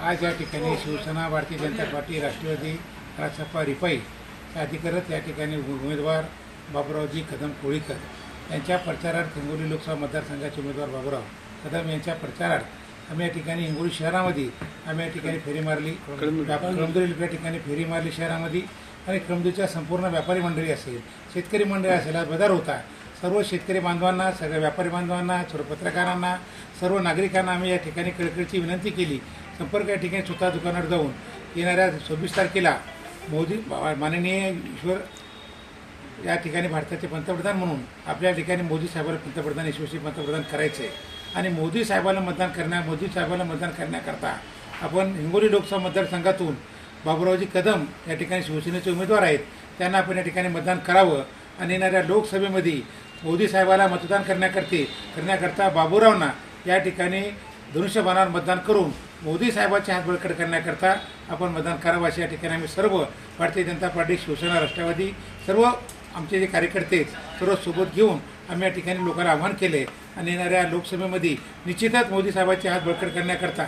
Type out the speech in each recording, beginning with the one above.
आज या ठिकाणी शिवसेना, भारतीय जनता पार्टी, राष्ट्रवादी, रासपा, रिपाई आदी करत या ठिकाणी उमेदवार बाबुरावजी कदम कोळीकर यांच्या प्रचारार्थ हिंगोली लोकसभा मतदारसंघाचे उमेदवार बाबुराव कदम यांच्या प्रचारार्थ आम्ही या ठिकाणी हिंगोली शहरामध्ये आम्ही या ठिकाणी फेरी मारली. कळमदुरी या ठिकाणी फेरी मारली शहरामध्ये आणि कळमदुरीच्या संपूर्ण व्यापारी मंडळी असेल, शेतकरी मंडळी असेल, आज बाजार होता. सर्व शेतकरी बांधवांना, सगळ्या व्यापारी बांधवांना, सर्व पत्रकारांना, सर्व नागरिकांना आम्ही या ठिकाणी कळकळीची विनंती केली. संपर्क या ठिकाणी स्वतः दुकानावर जाऊन येणाऱ्या 26 तारखेला मोदी माननीय ईश्वर या ठिकाणी भारताचे पंतप्रधान म्हणून आपल्या ठिकाणी मोदी साहेबांना पंतप्रधान, यशस्वी पंतप्रधान करायचे आहे. आणि मोदी साहेबांना मतदान करण्याकरता आपण हिंगोली लोकसभा मतदारसंघातून बाबुरावजी कदम या ठिकाणी शिवसेनेचे उमेदवार आहेत, त्यांना आपण या ठिकाणी मतदान करावं. आणि येणाऱ्या लोकसभेमध्ये मोदी साहेबाला मतदान करण्याकरता बाबुरावना या ठिकाणी धनुष्यबाणावर मतदान करून मोदी साहेबांचे हात बळकट करण्याकरता आपण मतदान करावं. अशा या ठिकाणी आम्ही सर्व भारतीय जनता पार्टी, शिवसेना, राष्ट्रवादी सर्व आमचे जे कार्यकर्ते सर्व सोबत घेऊन आम्ही या ठिकाणी लोकांना आव्हान केले. आणि येणाऱ्या लोकसभेमध्ये निश्चितच मोदी साहेबांचे हात बळकट करण्याकरता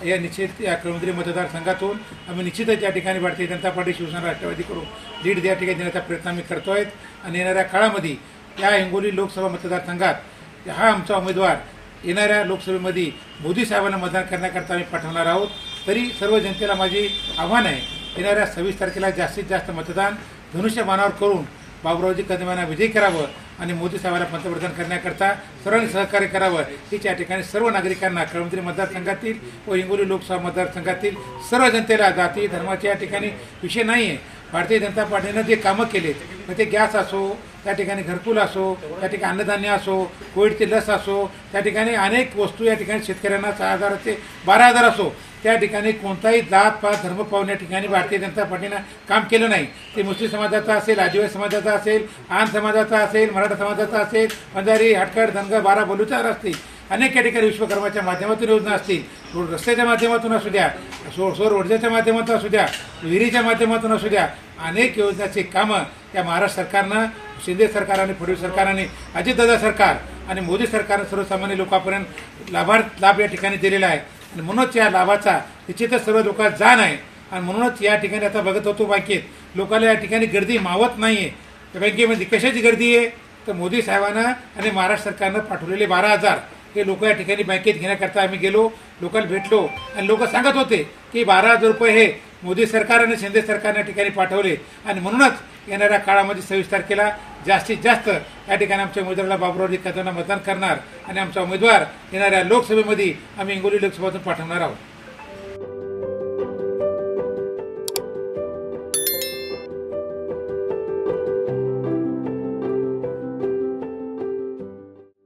या कळमदुरी मतदारसंघातून आम्ही निश्चितच या ठिकाणी भारतीय जनता पार्टी, शिवसेना, राष्ट्रवादी करून लीड या ठिकाणी देण्याचा प्रयत्न आम्ही करतो आहेत. आणि येणाऱ्या काळामध्ये या हिंगोली लोकसभा मतदारसंघात हा आमचा उमेदवार येणाऱ्या लोकसभेमध्ये मोदी साहेबांना मतदान करण्याकरता आम्ही पाठवणार आहोत. तरी सर्व जनतेला माझी आव्हान आहे, येणाऱ्या 26 तारखेला जास्तीत जास्त मतदान धनुष्यबाणावर करून बाबुरावजी कदम यांना विजयी करावं आणि मोदी साहेबांना पंतप्रधान करण्याकरता सर्वांनी सहकार्य करावं. हीच या ठिकाणी सर्व नागरिकांना, कळमदुरी मतदारसंघातील व हिंगोली लोकसभा मतदारसंघातील सर्व जनतेला जाती धर्माच्या या ठिकाणी विषय नाही आहे. भारतीय जनता पार्टीनं जे कामं केलेत, मग ते गॅस असो, त्या ठिकाणी घरकुल असो, त्या ठिकाणी अन्नधान्य असो, कोविडची लस असो, त्या ठिकाणी अनेक वस्तू या ठिकाणी शेतकऱ्यांना 6,000 ते 12,000 असो, त्या ठिकाणी कोणताही जात पात धर्म पाहून या ठिकाणी भारतीय जनता पार्टीनं काम केलं नाही. ते मुस्लिम समाजाचा असेल, आदिवासी समाजाचा असेल, आन समाजाचा असेल, मराठा समाजाचा असेल, बंजारी, हाटकर, धनगर, बारा बलुचार असतील, अनेक या ठिकाणी विश्वकर्माच्या माध्यमातून योजना असतील, रस्त्याच्या माध्यमातून असू द्या, सौर ऊर्जेच्या माध्यमातून असू द्या, विहिरीच्या माध्यमातून असू द्या, अनेक योजनांची कामं या महाराष्ट्र सरकारनं, शिंदे सरकार आणि फडणवीस सरकारने, अजितदादा सरकार आणि मोदी सरकारनं सर्वसामान्य लोकांपर्यंत लाभ या ठिकाणी दिलेला आहे. आणि म्हणूनच या लाभाचा निश्चितच सर्व लोकांना जाण आहे. आणि म्हणूनच या ठिकाणी आता बघत होतो बँकेत लोकांना या ठिकाणी गर्दी मावत नाही आहे. त्या बँकेमध्ये कशाची गर्दी आहे तर मोदी साहेबांना आणि महाराष्ट्र सरकारनं पाठवलेले 12,000 हे लोक या ठिकाणी बँकेत घेण्याकरता आम्ही गेलो, लोकांना भेटलो आणि लोक सांगत होते की 12,000 रुपये हे मोदी सरकार आणि शिंदे सरकारने या ठिकाणी पाठवले. आणि म्हणूनच येणाऱ्या काळामध्ये 26 तारखेला जास्तीत जास्त या ठिकाणी आमच्या उमेदवाराला बाबुरावजी कदमला मतदान करणार आणि आमचा उमेदवार येणाऱ्या लोकसभेमध्ये आम्ही हिंगोली लोकसभेतून पाठवणार आहोत.